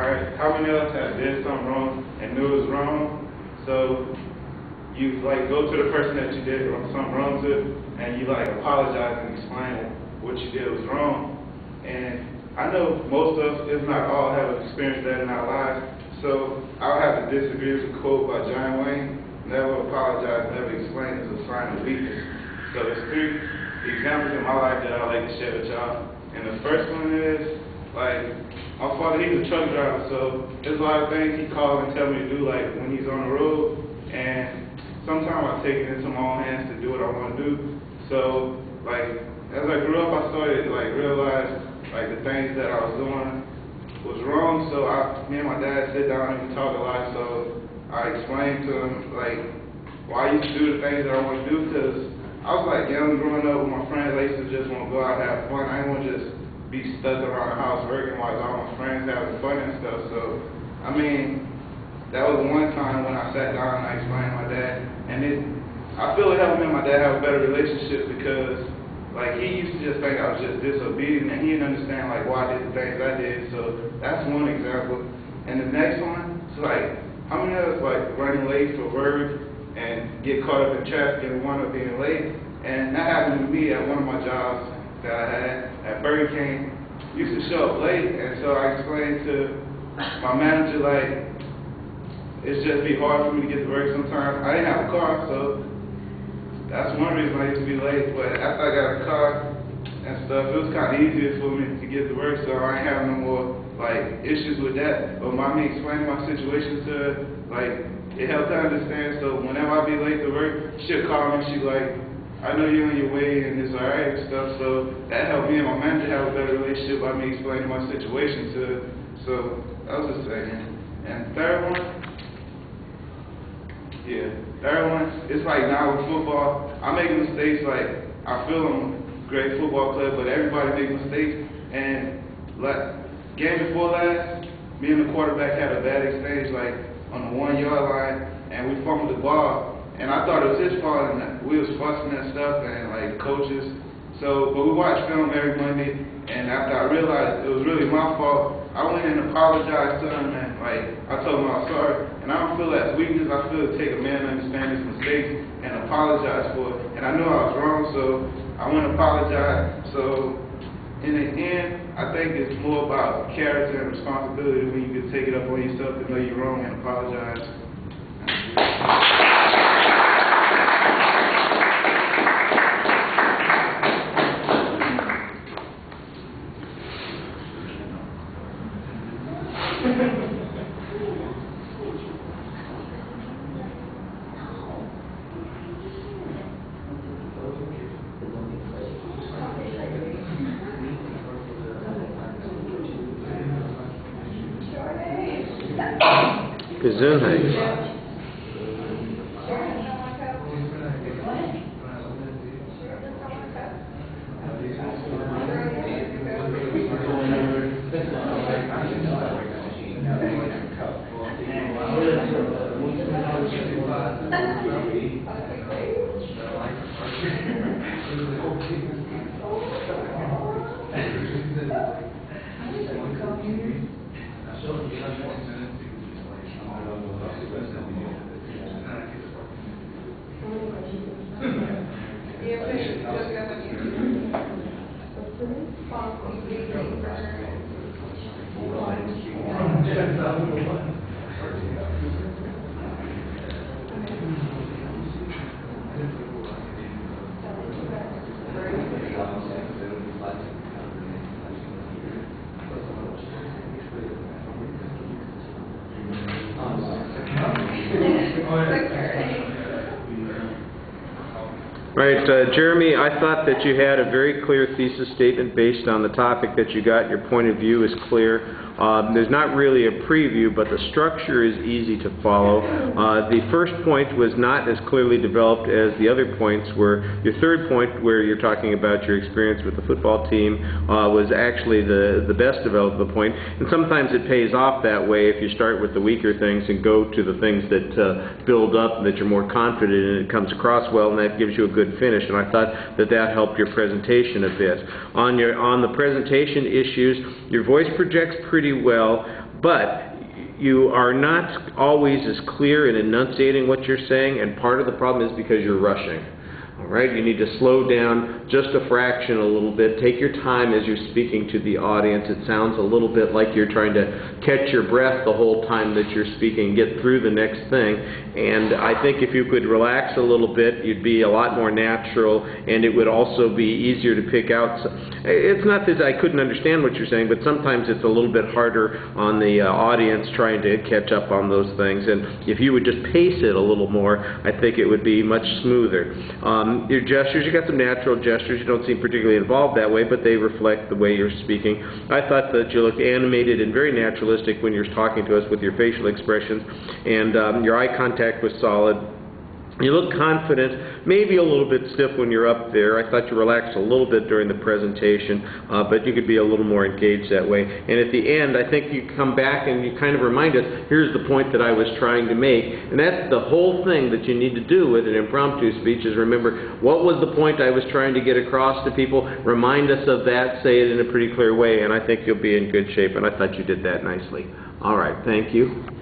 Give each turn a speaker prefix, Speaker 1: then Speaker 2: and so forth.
Speaker 1: Alright, how many of us have did something wrong and knew it was wrong? So you like go to the person that you did something wrong to, and you like apologize and explain what you did was wrong. And I know most of us, if not all, have experienced that in our lives. So I'll have to disagree with a quote by John Wayne: "Never apologize, never explain is a sign of weakness." So there's three examples in my life that I like to share with y'all. And the first one is, like, my father, he's a truck driver, so there's a lot of things he calls and tells me to do, like, when he's on the road, and sometimes I take it into my own hands to do what I want to do. So, like, as I grew up, I started to, like, realize, like, the things that I was doing was wrong, so me and my dad sit down and we talk a lot, so I explained to him, like, why I used to do the things that I want to do, because I was, like, young, growing up with my friends. I used to just want to go out and have fun. I didn't want to just be stuck around the house working while all my friends having fun and stuff. So, I mean, that was one time when I sat down and I explained to my dad, and I feel it helped me and my dad have a better relationship, because, like, he used to just think I was just disobedient, and he didn't understand, like, why I did the things I did. So that's one example. And the next one is, like, how many of us, like, running late for work and get caught up in traffic and wind up being late? And that happened to me at one of my jobs that I had at Burger King. Used to show up late, and so I explained to my manager, like, it's just be hard for me to get to work sometimes. I didn't have a car, so that's one reason I used to be late. But after I got a car and stuff, it was kind of easier for me to get to work, so I ain't have no more, like, issues with that. But by me explaining my situation to her, like, it helped her understand. So whenever I be late to work, she'll call me, she's like, "I know you're on your way and it's alright and stuff." So that helped me and my manager have a better relationship by me explaining my situation to her. So that was the second. And third one, it's like now with football, I make mistakes. Like, I feel I'm a great football player, but everybody makes mistakes. And like game before last, me and the quarterback had a bad exchange, like on the 1 yard line, and we fumbled the ball. And I thought it was his fault, and we was fussing and stuff, and like coaches. So, but we watched film every Monday, and after I realized it was really my fault, I went in and apologized to him, and like I told him I was sorry. And I don't feel that's weakness. I feel it take a man to understand his mistakes and apologize for it. And I knew I was wrong, so I went and apologized. So in the end, I think it's more about character and responsibility when you can take it up on yourself to know you're wrong and apologize.
Speaker 2: Gesundheit. Right, Jeremy, I thought that you had a very clear thesis statement based on the topic that you got. Your point of view is clear. There's not really a preview, but the structure is easy to follow. The first point was not as clearly developed as the other points were. Your third point, where you're talking about your experience with the football team, was actually the best developed point. And sometimes it pays off that way if you start with the weaker things and go to the things that build up, that you're more confident in. It comes across well, and that gives you a good finish. And I thought that helped your presentation a bit. On the presentation issues, your voice projects pretty well, but you are not always as clear in enunciating what you're saying, and part of the problem is because you're rushing. All right, you need to slow down just a fraction a little bit. Take your time as you're speaking to the audience. It sounds a little bit like you're trying to catch your breath the whole time that you're speaking, get through the next thing. And I think if you could relax a little bit, you'd be a lot more natural, and it would also be easier to pick out. It's not that I couldn't understand what you're saying, but sometimes it's a little bit harder on the audience trying to catch up on those things. And if you would just pace it a little more, I think it would be much smoother. Your gestures, you got some natural gestures. You don't seem particularly involved that way, but they reflect the way you're speaking. I thought that you looked animated and very naturalistic when you're talking to us with your facial expressions, and your eye contact was solid. You look confident, maybe a little bit stiff when you're up there. I thought you relaxed a little bit during the presentation, but you could be a little more engaged that way. And at the end, I think you come back and you kind of remind us, here's the point that I was trying to make. And that's the whole thing that you need to do with an impromptu speech is remember, what was the point I was trying to get across to people? Remind us of that, say it in a pretty clear way, and I think you'll be in good shape. And I thought you did that nicely. All right, thank you.